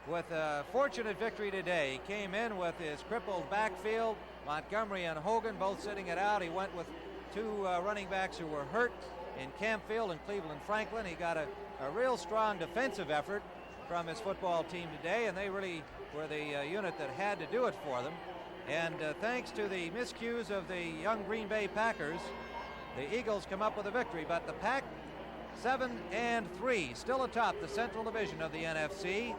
with a fortunate victory today. He came in with his crippled backfield, Montgomery and Hogan both sitting it out. He went with 2 running backs who were hurt in Campfield and Cleveland Franklin. He got a real strong defensive effort from his football team today, and they really were the unit that had to do it for them. And thanks to the miscues of the young Green Bay Packers, the Eagles come up with a victory. But the Pack 7-3, still atop the Central Division of the NFC.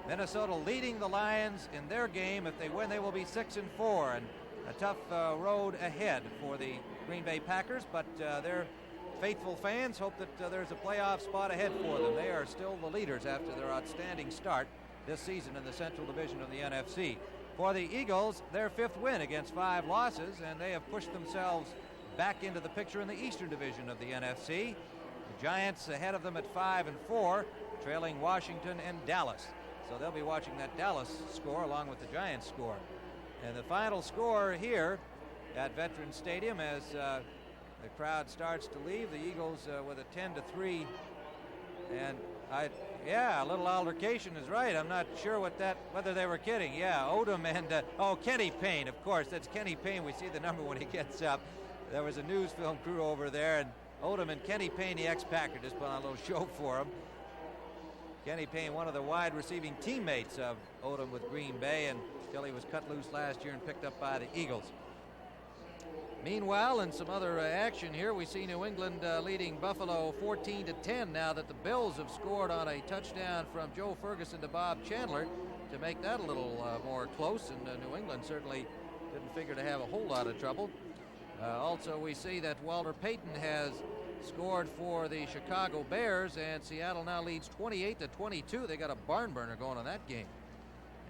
Minnesota leading the Lions in their game. If they win, they will be 6-4, and a tough road ahead for the Green Bay Packers. But their faithful fans hope that there's a playoff spot ahead for them. They are still the leaders after their outstanding start this season in the Central Division of the NFC. For the Eagles, their 5th win against 5 losses, and they have pushed themselves back into the picture in the Eastern Division of the NFC. The Giants ahead of them at 5-4, trailing Washington and Dallas. So they'll be watching that Dallas score along with the Giants score. And the final score here at Veterans Stadium as the crowd starts to leave. The Eagles with a 10-3, and a little altercation is right. I'm not sure whether they were kidding. Yeah, Odom and Kenny Payne, of course. That's Kenny Payne. We see the number when he gets up. There was a news film crew over there, and Odom and Kenny Payne, the ex-Packer, just put on a little show for him. Kenny Payne, one of the wide receiving teammates of Odom with Green Bay, until he was cut loose last year and picked up by the Eagles. Meanwhile, in some other action here, we see New England leading Buffalo 14-10 now that the Bills have scored on a touchdown from Joe Ferguson to Bob Chandler to make that a little more close, and New England certainly didn't figure to have a whole lot of trouble. Also, we see that Walter Payton has scored for the Chicago Bears, and Seattle now leads 28-22. They got a barn burner going on that game.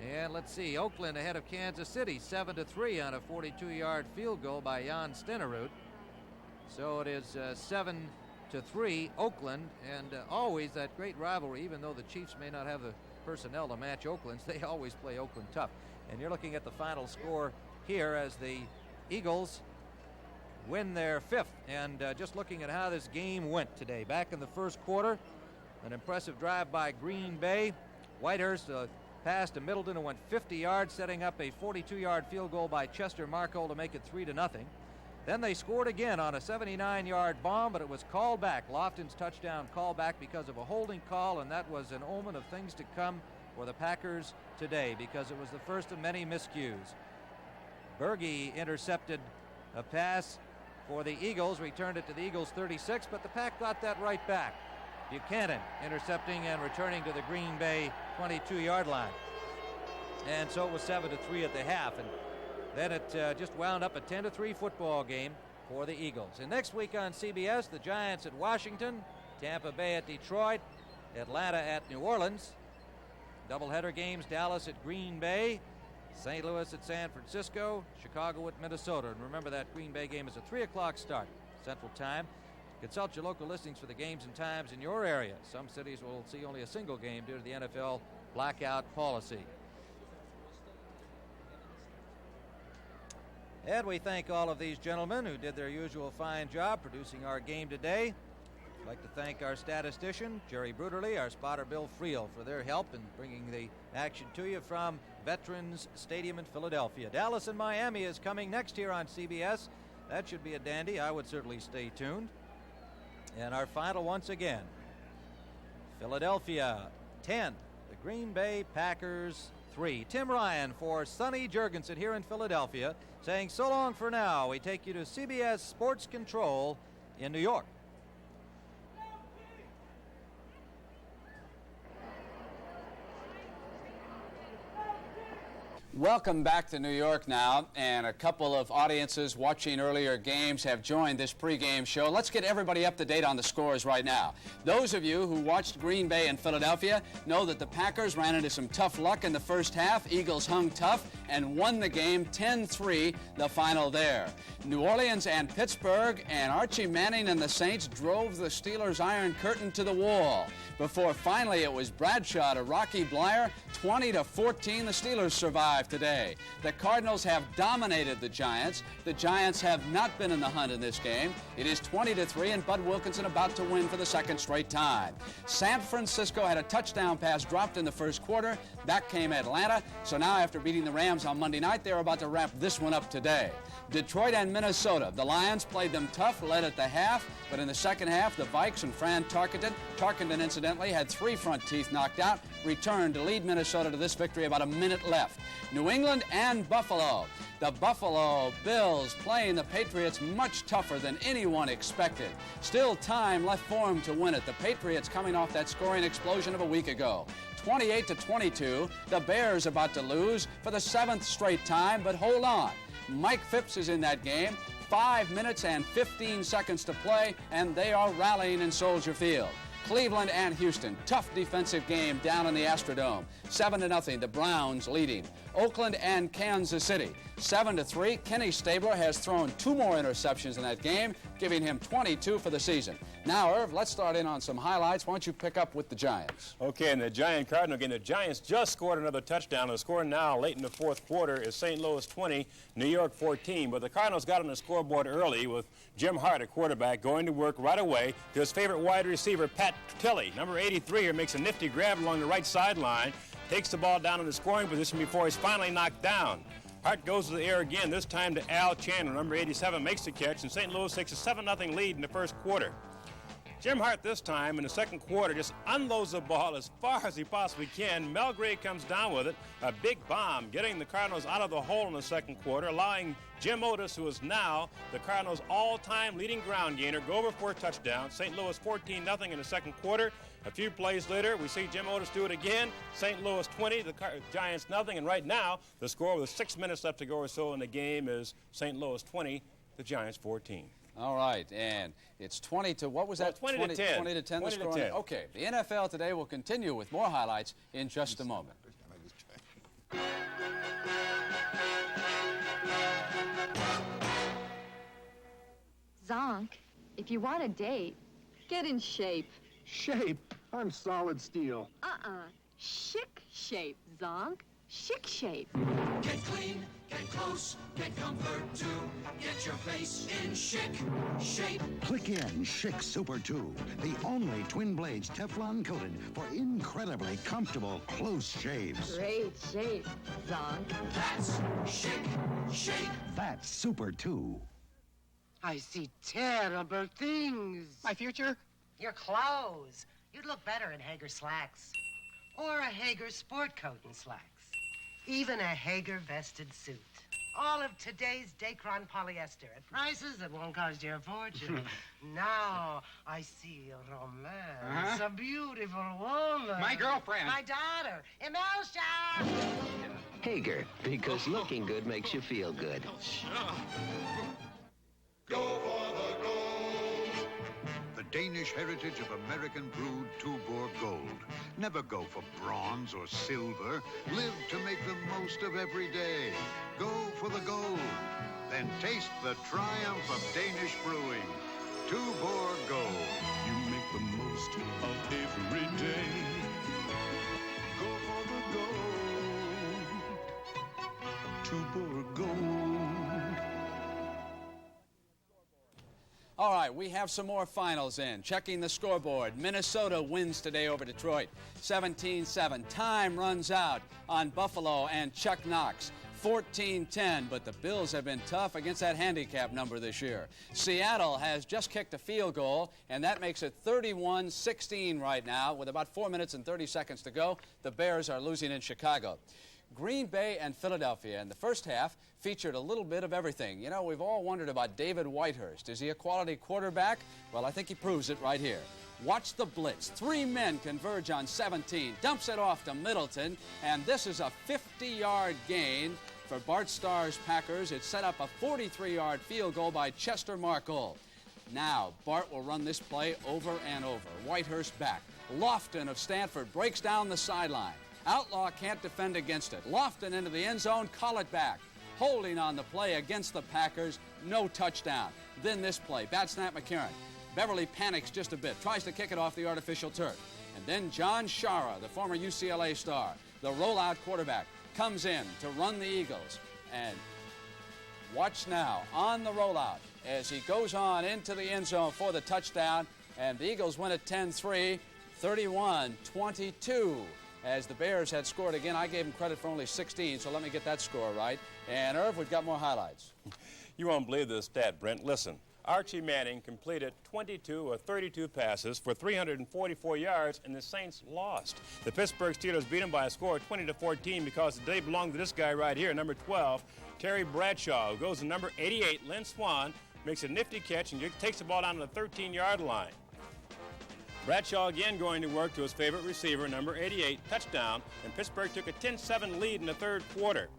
And let's see, Oakland ahead of Kansas City 7-3 on a 42-yard field goal by Jan Stenerud. So it is 7-3 Oakland, and always that great rivalry. Even though the Chiefs may not have the personnel to match Oakland's, they always play Oakland tough. And you're looking at the final score here as the Eagles win their 5th. And just looking at how this game went today, back in the first quarter, an impressive drive by Green Bay. Whitehurst pass to Middleton, who went 50 yards, setting up a 42-yard field goal by Chester Marco to make it 3-0. Then they scored again on a 79-yard bomb, but it was called back. Lofton's touchdown called back because of a holding call, and that was an omen of things to come for the Packers today because it was the first of many miscues. Berge intercepted a pass for the Eagles, returned it to the Eagles 36, but the Pack got that right back. Buchanan intercepting and returning to the Green Bay 22-yard line. And so it was 7-3 at the half. And then it just wound up a 10-3 football game for the Eagles. And next week on CBS, the Giants at Washington, Tampa Bay at Detroit, Atlanta at New Orleans. Doubleheader games, Dallas at Green Bay, St. Louis at San Francisco, Chicago at Minnesota. And remember, that Green Bay game is a 3 o'clock start Central Time. Consult your local listings for the games and times in your area. Some cities will see only a single game due to the NFL blackout policy. And we thank all of these gentlemen who did their usual fine job producing our game today. I'd like to thank our statistician, Jerry Bruderly, our spotter, Bill Friel, for their help in bringing the action to you from Veterans Stadium in Philadelphia. Dallas and Miami is coming next here on CBS. That should be a dandy. I would certainly stay tuned. And our final once again, Philadelphia 10, the Green Bay Packers 3. Tim Ryan for Sonny Jurgensen here in Philadelphia, saying so long for now. We take you to CBS Sports Control in New York. Welcome back to New York now, and a couple of audiences watching earlier games have joined this pregame show. Let's get everybody up to date on the scores right now. Those of you who watched Green Bay and Philadelphia know that the Packers ran into some tough luck in the first half. Eagles hung tough and won the game 10-3, the final there. New Orleans and Pittsburgh and Archie Manning and the Saints drove the Steelers' Iron Curtain to the wall before finally it was Bradshaw to Rocky Blyer. 20-14, the Steelers survived today. The Cardinals have dominated the Giants. The Giants have not been in the hunt in this game. It is 20-3, and Bud Wilkinson about to win for the second straight time. San Francisco had a touchdown pass dropped in the first quarter. That came Atlanta. So now, after beating the Rams on Monday night, they're about to wrap this one up today. Detroit and Minnesota. The Lions played them tough, led at the half, but in the second half, the Vikes and Fran Tarkenton incidentally had 3 front teeth knocked out, returned to lead Minnesota to this victory about a minute left. New England and Buffalo. The Buffalo Bills playing the Patriots much tougher than anyone expected. Still time left for them to win it. The Patriots coming off that scoring explosion of a week ago. 28-22, the Bears about to lose for the 7th straight time, but hold on. Mike Phipps is in that game. 5 minutes and 15 seconds to play, and they are rallying in Soldier Field. Cleveland and Houston, tough defensive game down in the Astrodome. 7-0, the Browns leading. Oakland and Kansas City, 7-3. Kenny Stabler has thrown 2 more interceptions in that game, giving him 22 for the season. Now, Irv, let's start in on some highlights. Why don't you pick up with the Giants? Okay, in the Giant-Cardinal game, the Giants just scored another touchdown. The score now, late in the fourth quarter, is St. Louis 20, New York 14. But the Cardinals got on the scoreboard early with Jim Hart, a quarterback, going to work right away to his favorite wide receiver, Pat Tilley. Number 83 here makes a nifty grab along the right sideline, takes the ball down in the scoring position before he's finally knocked down. Hart goes to the air again, this time to Al Chandler. Number 87 makes the catch, and St. Louis takes a 7-0 lead in the first quarter. Jim Hart this time in the second quarter just unloads the ball as far as he possibly can. Mel Gray comes down with it, a big bomb, getting the Cardinals out of the hole in the second quarter, allowing Jim Otis, who is now the Cardinals' all-time leading ground gainer, go over for a touchdown. St. Louis 14-0 in the second quarter. A few plays later, we see Jim Otis do it again. St. Louis 20, the Giants nothing. And right now, the score with 6 minutes left to go or so in the game is St. Louis 20, the Giants 14. All right, and it's 20 to, what was that? 20 to 10. 20 to 10 the 20 to score. 10. Okay, the NFL today will continue with more highlights in just a moment. Zonk, if you want a date, get in shape. Shape? I'm solid steel. Chic shape, Zonk. Chic shape. Get clean, get close, get comfort too. Get your face in chic shape. Click in Chic Super 2, the only twin blades Teflon coated for incredibly comfortable close shaves. Great shape, Zonk. That's chic shape. That's Super 2. I see terrible things. My future? Your clothes. You'd look better in Hager slacks. Or a Hager sport coat and slacks. Even a Hager vested suit. All of today's Dacron polyester at prices that won't cost you a fortune. Now I see romance. A beautiful woman. My girlfriend. My daughter. Imelda! Hager, because looking good makes you feel good. Go for the gold. The Danish heritage of American brewed Tuborg Gold. Never go for bronze or silver. Live to make the most of every day. Go for the gold. Then taste the triumph of Danish brewing. Tuborg Gold. You make the most of every day. Go for the gold. Tuborg Gold. All right, we have some more finals in. Checking the scoreboard, Minnesota wins today over Detroit, 17-7. Time runs out on Buffalo and Chuck Knox, 14-10, but the Bills have been tough against that handicap number this year. Seattle has just kicked a field goal, and that makes it 31-16 right now. With about 4 minutes and 30 seconds to go, the Bears are losing in Chicago. Green Bay and Philadelphia in the first half featured a little bit of everything. You know, we've all wondered about David Whitehurst. Is he a quality quarterback? Well, I think he proves it right here. Watch the blitz. 3 men converge on 17. Dumps it off to Middleton, and this is a 50-yard gain for Bart Starr's Packers. It set up a 43-yard field goal by Chester Markle. Now, Bart will run this play over and over. Whitehurst back. Lofton of Stanford breaks down the sideline. Outlaw can't defend against it. Lofton into the end zone, call it back. Holding on the play against the Packers, no touchdown. Then this play, bad snap McCarron. Beverly panics just a bit, tries to kick it off the artificial turf. And then John Shara, the former UCLA star, the rollout quarterback, comes in to run the Eagles. And watch now on the rollout as he goes on into the end zone for the touchdown. And the Eagles win at 10-3, 31-22. As the Bears had scored again, I gave them credit for only 16, so let me get that score right. And Irv, we've got more highlights. You won't believe this stat, Brent. Listen, Archie Manning completed 22 of 32 passes for 344 yards, and the Saints lost. The Pittsburgh Steelers beat them by a score of 20-14 because they belong to this guy right here, number 12, Terry Bradshaw, who goes to number 88, Lynn Swann, makes a nifty catch and takes the ball down to the 13-yard line. Bradshaw again going to work to his favorite receiver, number 88, touchdown, and Pittsburgh took a 10-7 lead in the third quarter.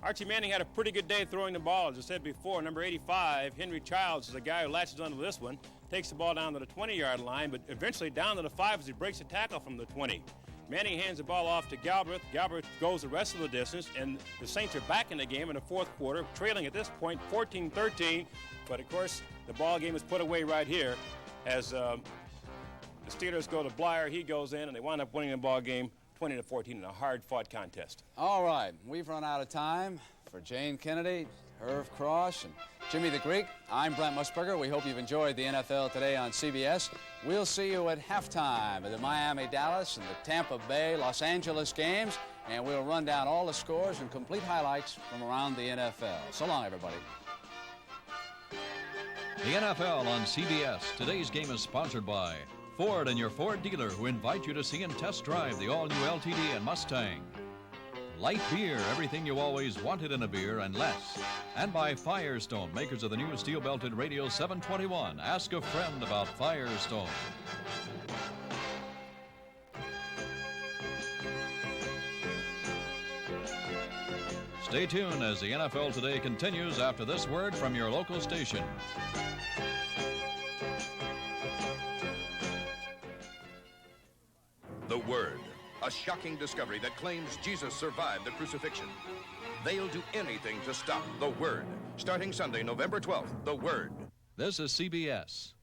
Archie Manning had a pretty good day throwing the ball. As I said before, number 85, Henry Childs, is the guy who latches onto this one, takes the ball down to the 20-yard line, but eventually down to the 5 as he breaks a tackle from the 20. Manning hands the ball off to Galbraith. Galbraith goes the rest of the distance, and the Saints are back in the game in the fourth quarter, trailing at this point 14-13. But, of course, the ball game is put away right here as the Steelers go to Blyer. He goes in, and they wind up winning the ball game 20-14 in a hard-fought contest. All right, we've run out of time. For Jane Kennedy, Irv Cross, and Jimmy the Greek, I'm Brent Musburger. We hope you've enjoyed the NFL Today on CBS. We'll see you at halftime of the Miami-Dallas and the Tampa Bay-Los Angeles games, and we'll run down all the scores and complete highlights from around the NFL. So long, everybody. The NFL on CBS. Today's game is sponsored by Ford and your Ford dealer, who invite you to see and test drive the all-new LTD and Mustang. Light beer, everything you always wanted in a beer and less. And by Firestone, makers of the new steel-belted Radio 721. Ask a friend about Firestone. Stay tuned as the NFL Today continues after this word from your local station. The Word, a shocking discovery that claims Jesus survived the crucifixion. They'll do anything to stop The Word. Starting Sunday, November 12th, The Word. This is CBS.